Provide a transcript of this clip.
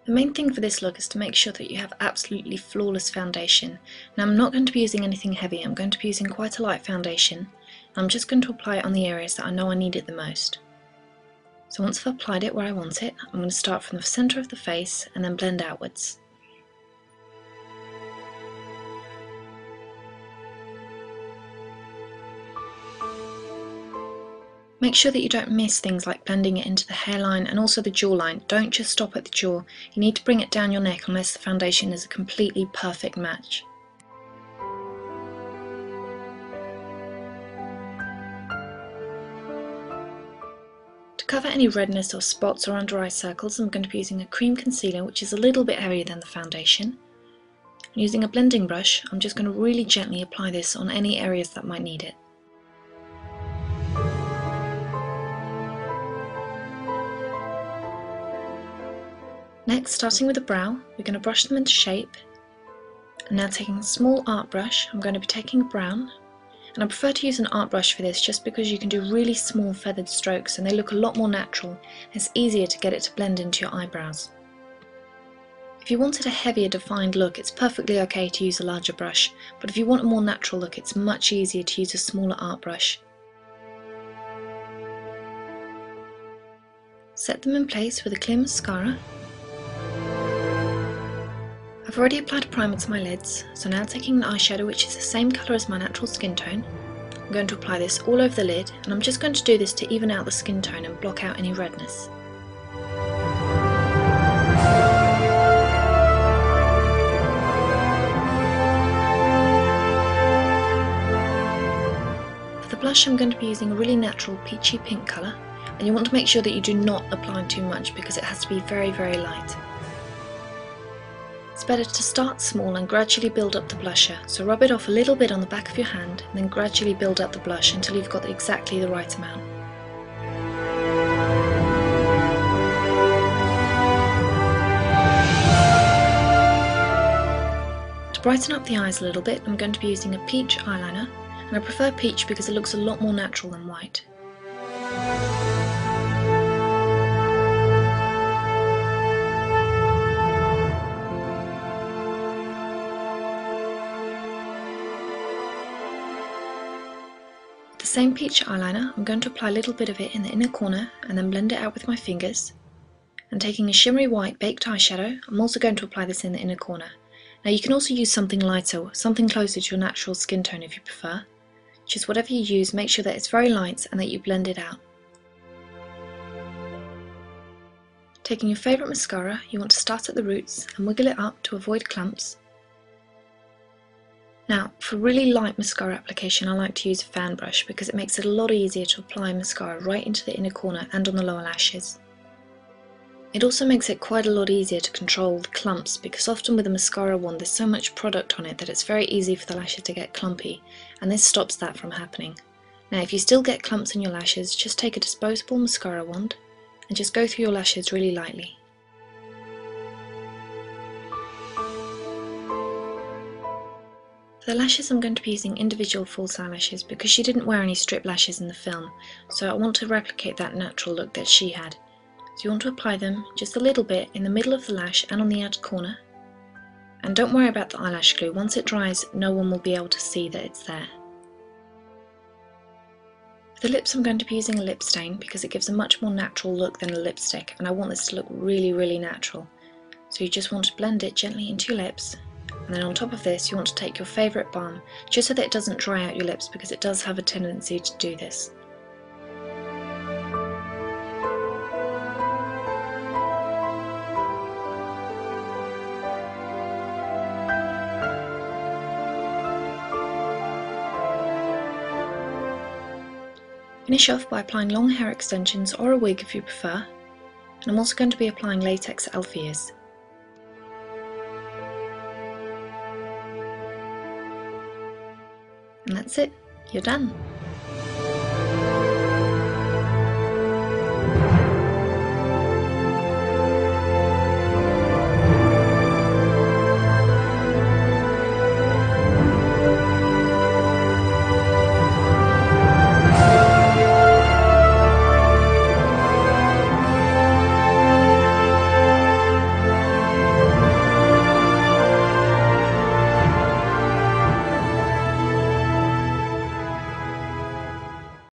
The main thing for this look is to make sure that you have absolutely flawless foundation. Now I'm not going to be using anything heavy, I'm going to be using quite a light foundation. I'm just going to apply it on the areas that I know I need it the most. So once I've applied it where I want it, I'm going to start from the centre of the face and then blend outwards. Make sure that you don't miss things like blending it into the hairline and also the jawline. Don't just stop at the jaw, you need to bring it down your neck unless the foundation is a completely perfect match. To cover any redness or spots or under eye circles, I'm going to be using a cream concealer which is a little bit heavier than the foundation. And using a blending brush, I'm just going to really gently apply this on any areas that might need it. Next, starting with the brow, we're going to brush them into shape. And now taking a small art brush, I'm going to be taking a brown. And I prefer to use an art brush for this just because you can do really small feathered strokes and they look a lot more natural. It's easier to get it to blend into your eyebrows. If you wanted a heavier defined look, it's perfectly okay to use a larger brush, but if you want a more natural look, it's much easier to use a smaller art brush. Set them in place with a clear mascara. I've already applied a primer to my lids, so now taking an eyeshadow which is the same colour as my natural skin tone, I'm going to apply this all over the lid, and I'm just going to do this to even out the skin tone and block out any redness. For the blush, I'm going to be using a really natural peachy pink colour, and you want to make sure that you do not apply too much because it has to be very, very light. It's better to start small and gradually build up the blusher, so rub it off a little bit on the back of your hand and then gradually build up the blush until you've got exactly the right amount. To brighten up the eyes a little bit, I'm going to be using a peach eyeliner, and I prefer peach because it looks a lot more natural than white. The same peach eyeliner, I'm going to apply a little bit of it in the inner corner and then blend it out with my fingers. And taking a shimmery white baked eyeshadow, I'm also going to apply this in the inner corner. Now you can also use something lighter, something closer to your natural skin tone if you prefer. Just whatever you use, make sure that it's very light and that you blend it out. Taking your favourite mascara, you want to start at the roots and wiggle it up to avoid clumps. Now, for really light mascara application, I like to use a fan brush because it makes it a lot easier to apply mascara right into the inner corner and on the lower lashes. It also makes it quite a lot easier to control the clumps because often with a mascara wand there's so much product on it that it's very easy for the lashes to get clumpy, and this stops that from happening. Now if you still get clumps in your lashes, just take a disposable mascara wand and just go through your lashes really lightly. For the lashes, I'm going to be using individual false eyelashes because she didn't wear any strip lashes in the film, so I want to replicate that natural look that she had. So you want to apply them just a little bit in the middle of the lash and on the outer corner. And don't worry about the eyelash glue, once it dries no one will be able to see that it's there. For the lips, I'm going to be using a lip stain because it gives a much more natural look than a lipstick, and I want this to look really, really natural. So you just want to blend it gently into your lips. And then on top of this you want to take your favourite balm, just so that it doesn't dry out your lips because it does have a tendency to do this. Finish off by applying long hair extensions or a wig if you prefer, and I'm also going to be applying latex elf ears. And that's it, you're done.